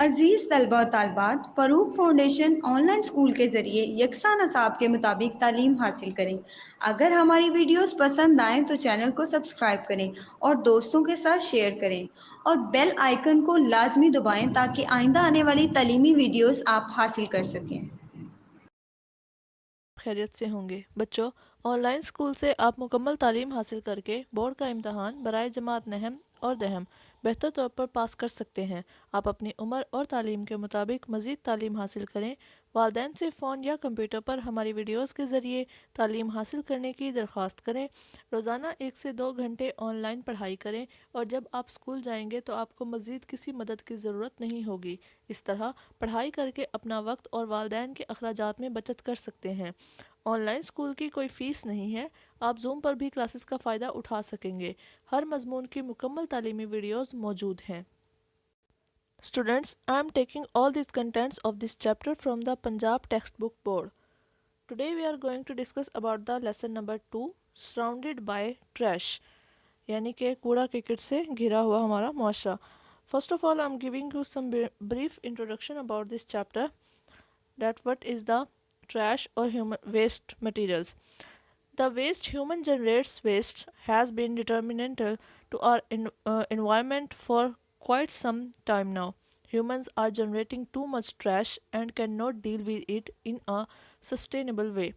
अजीज़ तलबा और तालबात, Farooq foundation online school के ज़रिए यकसा नसाब के मुताबिक तालीम हासिल करें। अगर हमारी वीडियोस पसंद आएँ तो चैनल को सब्सक्राइब करें और दोस्तों के साथ शेयर करें और बेल आइकन को लाजमी दबाएं ताकि आइंदा आने वाली तालीमी वीडियोस आप हासिल कर सकें। खैरियत से होंगे बच्चों। ऑनलाइन स्कूल से आप मुकम्मल तालीम हासिल करके बोर्ड का इम्तहान बराए जमात नहम और दहम बेहतर तौर पर पास कर सकते हैं। आप अपनी उम्र और तालीम के मुताबिक मज़ीद तालीम हासिल करें। वालदैन से फ़ोन या कंप्यूटर पर हमारी वीडियोस के ज़रिए तालीम हासिल करने की दरख्वास्त करें। रोज़ाना 1 से 2 घंटे ऑनलाइन पढ़ाई करें और जब आप स्कूल जाएंगे तो आपको मज़ीद किसी मदद की ज़रूरत नहीं होगी। इस तरह पढ़ाई करके अपना वक्त और वालदैन के अखराजात में बचत कर सकते हैं। ऑनलाइन स्कूल की कोई फ़ीस नहीं है। आप जूम पर भी क्लासेस का फ़ायदा उठा सकेंगे। हर मजमून की मुकम्मल तालीमी वीडियोस मौजूद हैं। Students, I am taking all these contents of this chapter from the Punjab textbook board. Today we are going to discuss about the lesson number 2, surrounded by trash, यानी कि कूड़ा क्रिकेट से घिरा हुआ हमारा मुआशरा. First of all, I am giving you some brief introduction about this chapter, that what is the trash or human waste materials. The waste human generates waste has been detrimental to our environment for quite some time now. Humans are generating too much trash and cannot deal with it in a sustainable way.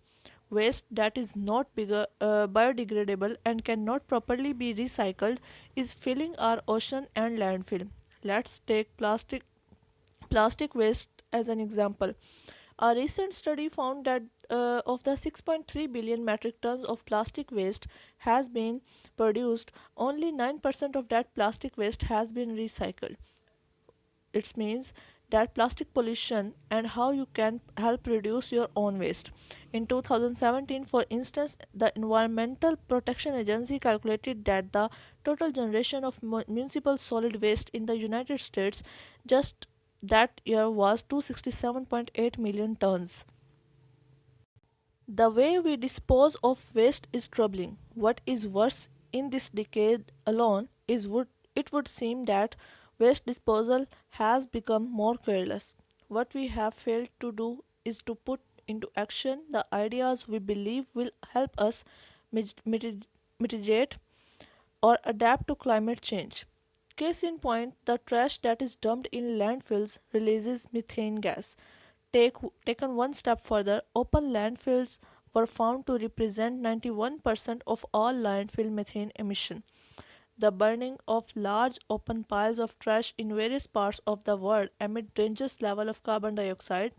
Waste that is not biodegradable and cannot properly be recycled is filling our ocean and landfill. Let's take plastic waste as an example. A recent study found that of the 6.3 billion metric tons of plastic waste has been produced, only 9% of that plastic waste has been recycled. It means that plastic pollution and how you can help reduce your own waste. In 2017, for instance, the Environmental Protection Agency calculated that the total generation of municipal solid waste in the United States just that year was 267.8 million tons. The way we dispose of waste is troubling. What is worse, in this decade alone, it would seem that waste disposal has become more careless. What we have failed to do is to put into action the ideas we believe will help us mitigate or adapt to climate change. Case in point, the trash that is dumped in landfills releases methane gas. Taken one step further, open landfills were found to represent 91% of all landfill methane emission. The burning of large open piles of trash in various parts of the world emit dangerous level of carbon dioxide,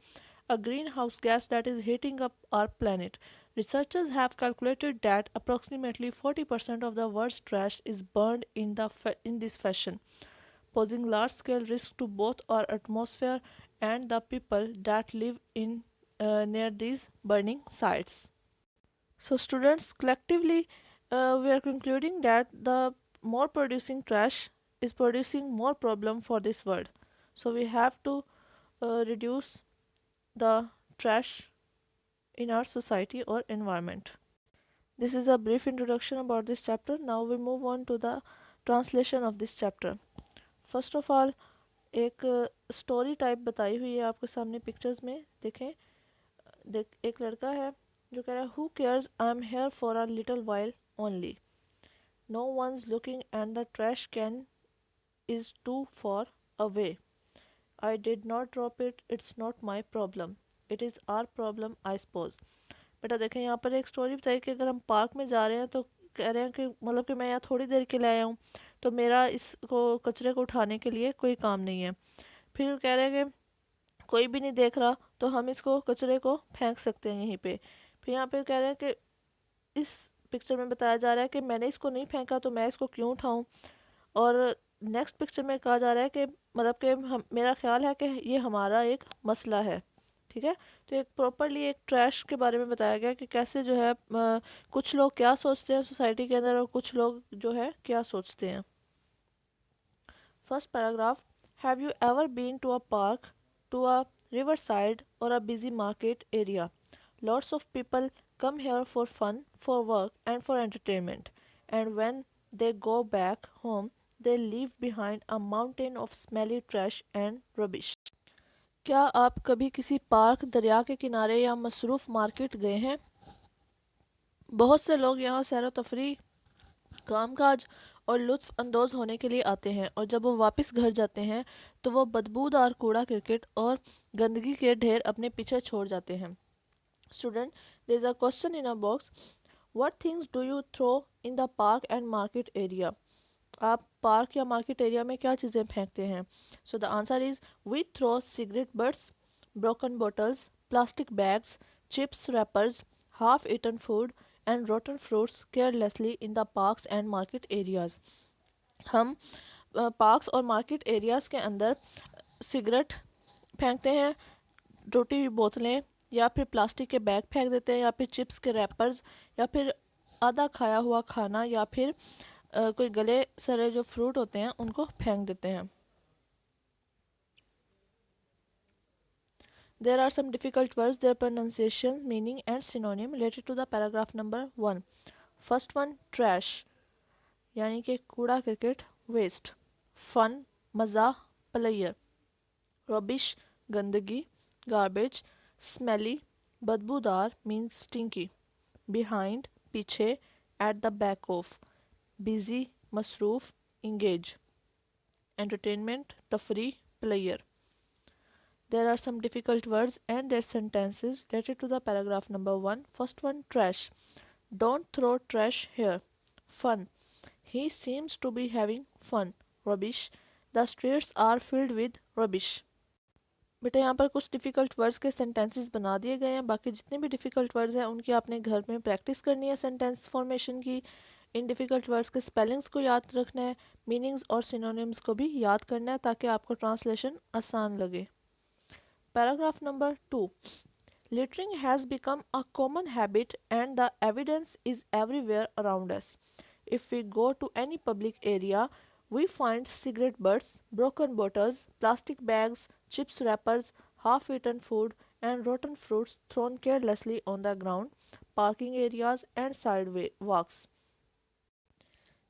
a greenhouse gas that is heating up our planet. Researchers have calculated that approximately 40% of the world's trash is burned in this fashion, posing large-scale risk to both our atmosphere and the people that live in near these burning sites. So, students, collectively, we are concluding that the more producing trash is producing more problem for this world. So, we have to reduce the trash in our society or environment. This is a brief introduction about this chapter. Now we move on to the translation of this chapter. First of all, एक story type बताई हुई है आपके सामने pictures में देखें. एक लड़का है जो कह रहा है, who cares, I am here for a little while only, no one's looking and the trash can is too far away, I did not drop it, it's not my problem, it is our problem I suppose. बेटा देखें, यहाँ पर एक story बताई कि अगर हम park में जा रहे हैं तो कह रहे हैं कि मतलब कि मैं यहाँ थोड़ी देर के लिए आया हूँ तो मेरा इसको कचरे को उठाने के लिए कोई काम नहीं है. फिर कह रहे हैं कि कोई भी नहीं देख रहा तो हम इसको कचरे को फेंक सकते हैं यहीं पे. फिर यहाँ पे कह रहे हैं कि इस पिक्चर में बताया जा रहा है कि मैंने इसको नहीं फेंका तो मैं इसको क्यों उठाऊँ. और नेक्स्ट पिक्चर में कहा जा रहा है कि मतलब कि हम मेरा ख्याल है कि ये हमारा एक मसला है. ठीक है, तो एक प्रॉपरली एक ट्रैश के बारे में बताया गया कि कैसे जो है कुछ लोग क्या सोचते हैं सोसाइटी के अंदर और कुछ लोग जो है क्या सोचते हैं. First paragraph. Have you ever been to a park, to a river side और a busy market area? Lots of people come here for fun, for work, and for entertainment. And when they go back home, they leave behind a mountain of smelly trash and rubbish. क्या आप कभी किसी park, दरिया के किनारे या मसरूफ़ market गए हैं? बहुत से लोग यहाँ सैर व तफरी, कामकाज और लुत्फ़ अंदोज़ होने के लिए आते हैं, और जब वो वापस घर जाते हैं तो वो बदबूदार कूड़ा करकट और गंदगी के ढेर अपने पीछे छोड़ जाते हैं। Student, there is a question in a box, what things do you throw in the park and market area? आप पार्क या मार्केट एरिया में क्या चीज़ें फेंकते हैं? So the answer is, we throw cigarette butts, broken bottles, plastic bags, chips wrappers, half-eaten food, and rotten fruits carelessly in the parks and market areas. हम parks और market areas के अंदर cigarette फेंकते हैं, टूटी हुई बोतलें, या फिर प्लास्टिक के बैग फेंक देते हैं, या फिर चिप्स के रैपर्स, या फिर आधा खाया हुआ खाना, या फिर कोई गले सड़े जो फ्रूट होते हैं उनको फेंक देते हैं। There are some difficult words, their pronunciation, meaning and synonym related to the paragraph number 1. First one, trash, यानी कि कूड़ा करकट, waste. Fun, मज़ा, प्लेयर. Rubbish, गंदगी, garbage. Smelly, बदबूदार, means stinky. Behind, पीछे. At the back of. Busy, मसरूफ, engage. Entertainment, तफरी, player. There are some difficult words and their sentences related to the paragraph number 1. First one, trash. Don't throw trash here. Fun. He seems to be having fun. Rubbish. The streets are filled with rubbish. बेटा यहाँ पर कुछ difficult words के sentences बना दिए गए हैं। बाकी जितने भी डिफ़िकल्ट वर्ड्स हैं उनकी आपने घर में प्रैक्टिस करनी है सेंटेंस फॉर्मेशन की। इन डिफ़िकल्ट वर्ड्स के स्पेलिंग्स को याद रखना है, मीनिंग्स और सिनोनिम्स को भी याद करना है ताकि आपको ट्रांसलेशन आसान लगे। Paragraph number 2. Littering has become a common habit and the evidence is everywhere around us. If we go to any public area, we find cigarette butts, broken bottles, plastic bags, chips wrappers, half-eaten food, and rotten fruits thrown carelessly on the ground, parking areas, and sidewalks.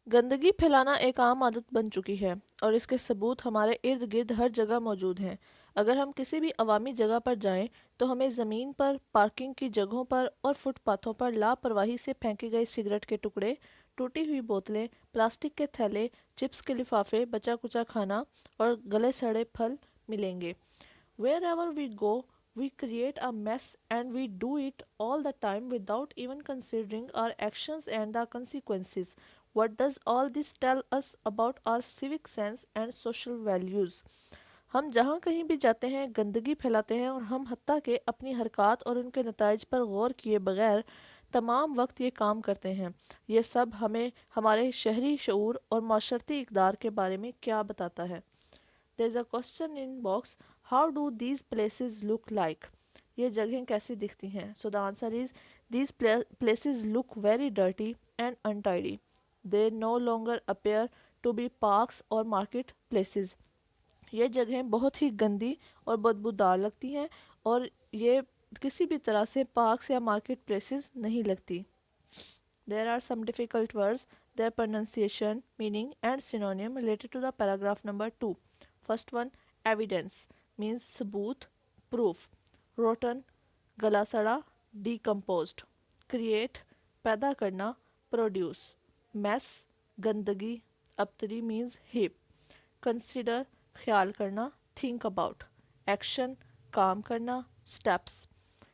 गंदगी फैलाना एक आम आदत बन चुकी है और इसके सबूत हमारे इर्द गिर्द हर जगह मौजूद हैं। अगर हम किसी भी अवामी जगह पर जाएं तो हमें ज़मीन पर, पार्किंग की जगहों पर और फुटपाथों पर लापरवाही से फेंके गए सिगरेट के टुकड़े, टूटी हुई बोतलें, प्लास्टिक के थैले, चिप्स के लिफाफे, बचा कुचा खाना और गले सड़े फल मिलेंगे। Wherever we go, we create a mess and we do it all the time without even considering our actions and the consequences. What does all this tell us about our civic sense and social values? हम जहाँ कहीं भी जाते हैं गंदगी फैलाते हैं और हम हत्ता के अपनी हरकत और उनके नताइज पर गौर किए बगैर तमाम वक्त ये काम करते हैं। ये सब हमें हमारे शहरी शऊर और माशरती इक़दार के बारे में क्या बताता है? There is a question in box, how do these places look like? ये जगहें कैसी दिखती हैं? So the answer is, these places look very dirty and untidy. They no longer appear to be parks or market places. ये जगहें बहुत ही गंदी और बदबूदार लगती हैं और ये किसी भी तरह से पार्क्स या मार्केट प्लेसेस नहीं लगती। There are some difficult words, their pronunciation, meaning and synonym related to the paragraph number 2. First one, evidence, means सबूत, proof. Rotten, गला सड़ा, decomposed. Create, पैदा करना, produce. Mess, गंदगी, अबतरी means heap. Consider, ख्याल करना, think about. Action, काम करना, steps.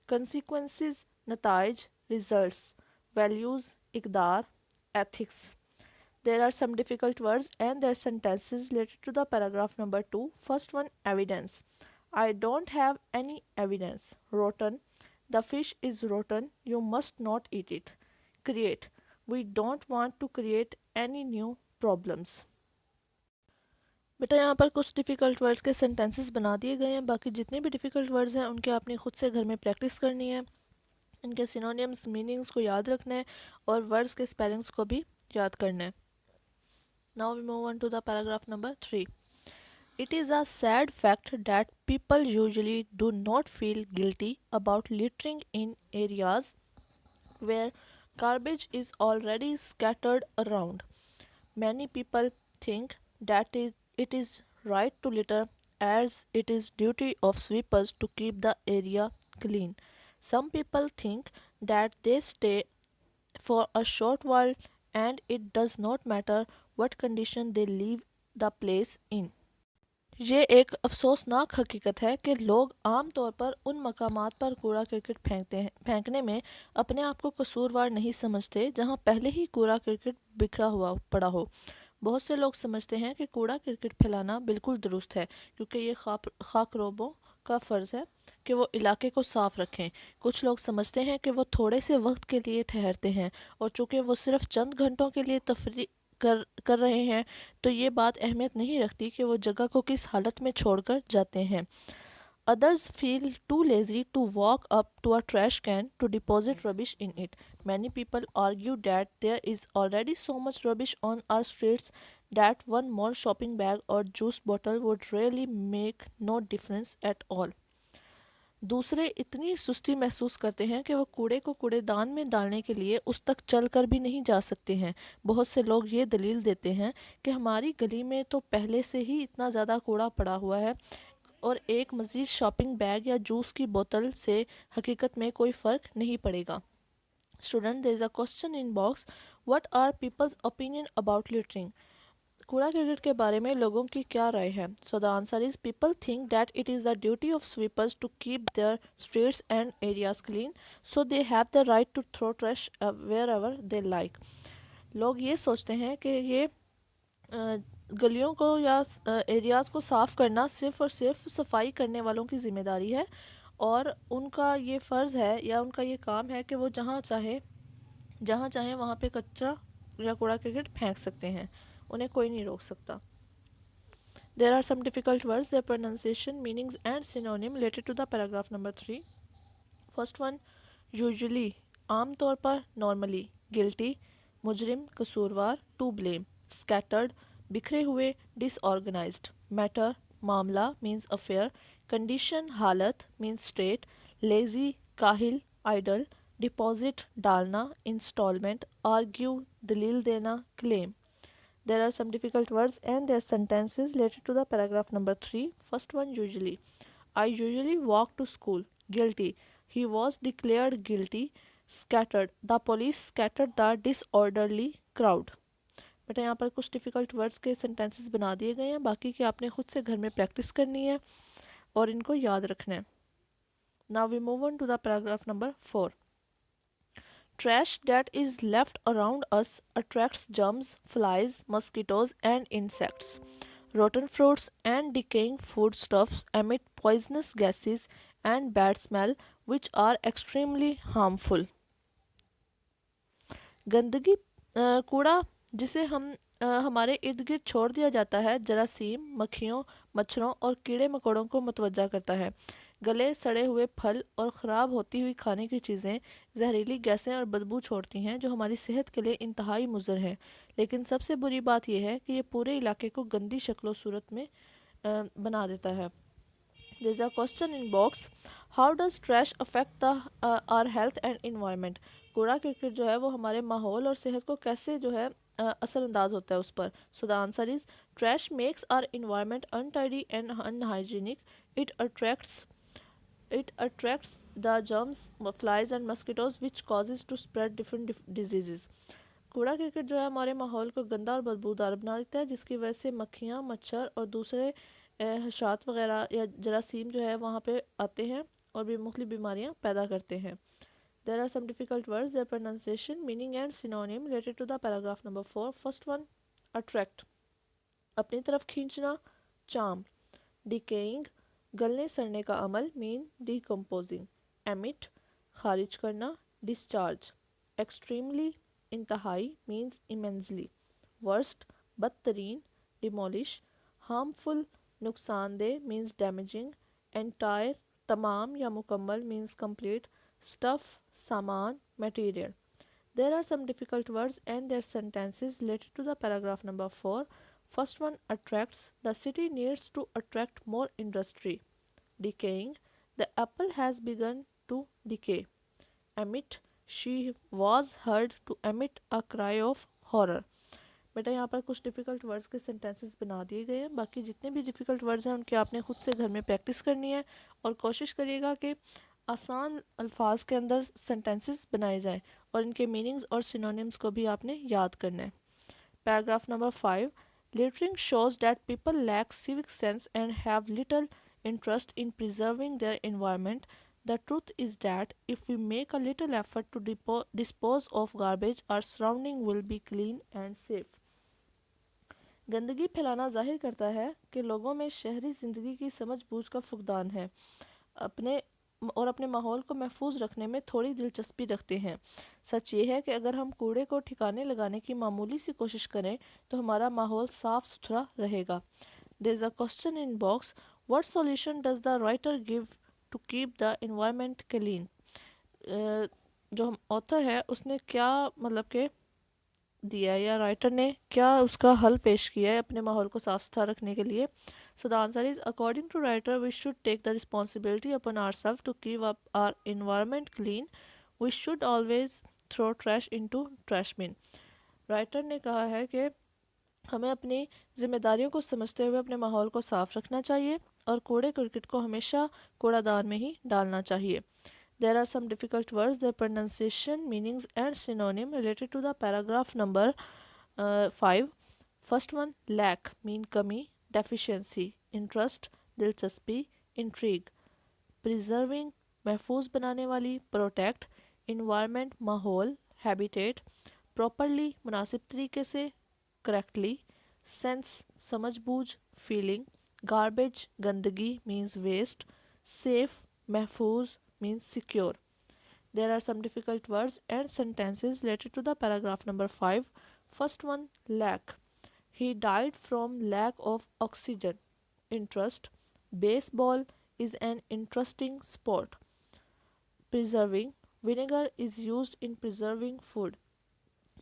Consequences, नताइज, results. Values, इक़दार, ethics. There are some difficult words and their sentences related to the paragraph number 2. First one, evidence. I don't have any evidence. Rotten. The fish is rotten. You must not eat it. Create. We don't want to create any new problems. बेटा यहाँ पर कुछ difficult words के sentences बना दिए गए हैं। बाकी जितने भी डिफ़िकल्ट वर्ड्स हैं उनके आपने खुद से घर में प्रैक्टिस करनी है। इनके सिनोनिम्स, मीनिंग्स को याद रखना है और वर्ड्स के स्पेलिंग्स को भी याद करना है। Now we move on to the paragraph number 3. It is a sad fact that people usually do not feel guilty about littering in areas where garbage is already scattered around. Many people think that it is right to litter as it is duty of sweepers to keep the area clean. Some people think that they stay for a short while and it does not matter what condition they leave the place in. ये एक अफसोसनाक हकीकत है कि लोग आम तौर पर उन मकामात पर कूड़ा करकट फेंकने में अपने आप को कसूरवार नहीं समझते जहां पहले ही कूड़ा करकट बिखरा हुआ पड़ा हो। बहुत से लोग समझते हैं कि कूड़ा करकट फैलाना बिल्कुल दुरुस्त है क्योंकि ये खाकरोबों का फ़र्ज़ है कि वो इलाके को साफ रखें। कुछ लोग समझते हैं कि वो थोड़े से वक्त के लिए ठहरते हैं और चूंकि वो सिर्फ चंद घंटों के लिए तफरी कर रहे हैं तो ये बात अहमियत नहीं रखती कि वो जगह को किस हालत में छोड़कर जाते हैं। Others feel too lazy to walk up to a trash can to deposit rubbish in it. Many people argue that there is already so much rubbish on our streets that one more shopping bag or juice bottle would really make no difference at all. दूसरे इतनी सुस्ती महसूस करते हैं कि वो कूड़े को कूड़ेदान में डालने के लिए उस तक चल कर भी नहीं जा सकते हैं। बहुत से लोग ये दलील देते हैं कि हमारी गली में तो पहले से ही इतना ज़्यादा कूड़ा पड़ा हुआ है और एक मज़ीद शॉपिंग बैग या जूस की बोतल से हकीकत में कोई फ़र्क नहीं पड़ेगा। Student, there is a question in box, what are people's opinion about littering? कूड़ा करकट के बारे में लोगों की क्या राय है? So the answer is people think that it is the duty of sweepers to keep their streets and areas clean, so they have the right to throw trash wherever they like. लोग ये सोचते हैं कि ये गलियों को या areas को साफ़ करना सिर्फ़ और सिर्फ सफाई करने वालों की ज़िम्मेदारी है और उनका ये फ़र्ज़ है या उनका ये काम है कि वो जहाँ चाहे वहाँ पे कचरा या कूड़ा करकट फेंक सकते हैं, उन्हें कोई नहीं रोक सकता। There are some difficult words, their pronunciation, meanings and synonym related to the paragraph number 3. First one, usually, आम तौर पर, normally, guilty, मुजरिम, कसूरवार, to blame, scattered, बिखरे हुए, disorganized, matter, मामला means affair, condition, हालत means state, lazy, काहिल, idle, deposit, डालना, installment, argue, दलील देना, claim. There are some difficult words and their sentences related to the paragraph number 3. First one, usually. I usually walk to school. Guilty. He was declared guilty. Scattered. The police scattered the disorderly crowd. बेटा यहाँ पर कुछ difficult words के sentences बना दिए गए हैं, बाकी की आपने खुद से घर में प्रैक्टिस करनी है और इनको याद रखना है। Now we move on to the paragraph number 4. Trash that is left around us attracts germs, flies, mosquitoes, and insects. Rotten fruits and decaying foodstuffs emit poisonous gases and bad smell, which are extremely harmful. गंदगी कूड़ा जिसे हमारे इर्द गिर्द छोड़ दिया जाता है जरासीम, मक्खियों, मच्छरों और कीड़े मकोड़ों को मतवज्जा करता है। गले सड़े हुए फल और ख़राब होती हुई खाने की चीज़ें जहरीली गैसें और बदबू छोड़ती हैं जो हमारी सेहत के लिए इंतहाई मुज़र है। लेकिन सबसे बुरी बात यह है कि ये पूरे इलाके को गंदी शक्ल सूरत में बना देता है। There is a question in box. How does trash affect our health and environment? कूड़ा करकट जो है वो हमारे माहौल और सेहत को कैसे जो है असरअंदाज होता है उस पर। So the answer is trash makes our environment untidy and unhygienic. It attracts the germs, flies and mosquitoes which causes to spread different diseases. कूड़ा करकट जो है हमारे माहौल को गंदा और बदबूदार बना देता है जिसकी वजह से मक्खियाँ, मच्छर और दूसरे हशात वगैरह या जरासीम जो है वहाँ पे आते हैं और भी मुख्तलिफ बीमारियाँ पैदा करते हैं। There are some difficult words, their pronunciation, meaning and synonym related to the paragraph number 4. First one, attract, अपनी तरफ खींचना, charm, decaying, गलने सड़ने का अमल, mean decomposing, emit, खारिज करना, discharge, extremely, इंतहाई means immensely, worst, बदतरीन, demolish, harmful, नुकसानदेह means damaging, entire, तमाम या मुकम्मल means complete, stuff, सामान, material. There are some difficult words and their sentences related to the paragraph number 4. First one, attracts. The city needs to attract more industry. Decaying. The apple has begun to decay. Emit. She was heard to emit a cry of horror. बेटा यहाँ पर कुछ difficult words के sentences बना दिए गए हैं। बाकी जितने भी डिफ़िकल्ट वर्ड्स हैं उनकी आपने खुद से घर में प्रैक्टिस करनी है और कोशिश करिएगा कि आसान अल्फाज के अंदर सेंटेंसेस बनाए जाएं और इनके मीनिंग्स और सिनोनिम्स को भी आपने याद करना है। Paragraph number 5, littering shows that people lack civic sense and have little interest in preserving their environment. The truth is that if we make a little effort to dispose of garbage, our surrounding will be clean and safe. गंदगी फैलाना जाहिर करता है कि लोगों में शहरी ज़िंदगी की समझ बूझ का फुकदान है, अपने माहौल को महफूज रखने में थोड़ी दिलचस्पी रखते हैं। सच ये है कि अगर हम कूड़े को ठिकाने लगाने की मामूली सी कोशिश करें तो हमारा माहौल साफ सुथरा रहेगा। There is a question in box, what solution does the writer give to keep the environment clean. जो हम ऑथर है उसने क्या मतलब के दिया है या राइटर ने क्या उसका हल पेश किया है अपने माहौल को साफ सुथरा रखने के लिए। So the answer is, according to writer, we should take the responsibility upon ourselves to keep up our environment clean. We should always throw trash into trash bin. Writer ने कहा है कि हमें अपनी जिम्मेदारियों को समझते हुए अपने माहौल को साफ रखना चाहिए और कूड़े करकट को हमेशा कूड़ादान में ही डालना चाहिए। There are some difficult words, their pronunciation, meanings and synonym related to the paragraph number 5. First one, lack mean कमी, deficiency interest, दिलचस्पी intrigue, preserving महफूज बनाने वाली protect, environment माहौल habitat, properly मुनासिब तरीके से correctly, sense समझ बूझ feeling, garbage गंदगी means waste, safe महफूज means secure. There are some difficult words and sentences related to the paragraph number 5. First one, lack. He died from lack of oxygen. Interest. Baseball is an interesting sport. Preserving. Vinegar is used in preserving food.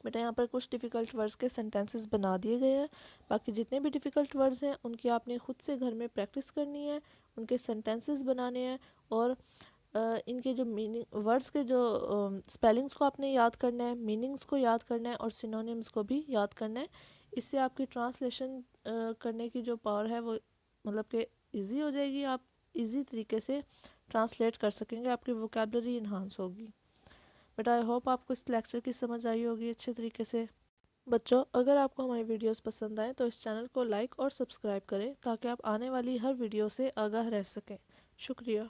बेटा यहाँ पर कुछ difficult words के sentences बना दिए गए हैं। बाकी जितने भी डिफ़िकल्ट वर्ड्स हैं उनकी आपने खुद से घर में प्रैक्टिस करनी है, उनके सेंटेंसेस बनाने हैं और इनके जो मीनिंग वर्ड्स के जो स्पेलिंग्स को आपने याद करना है, मीनिंग्स को याद करना है और सिनोनिम्स को भी याद करना है। इससे आपकी ट्रांसलेशन करने की जो पावर है वो मतलब कि इजी हो जाएगी। आप इजी तरीके से ट्रांसलेट कर सकेंगे, आपकी वोकेबलरी इन्हांस होगी। बट आई होप आपको इस लेक्चर की समझ आई होगी अच्छे तरीके से। बच्चों, अगर आपको हमारी वीडियोस पसंद आए तो इस चैनल को लाइक और सब्सक्राइब करें ताकि आप आने वाली हर वीडियो से आगाह रह सकें। शुक्रिया।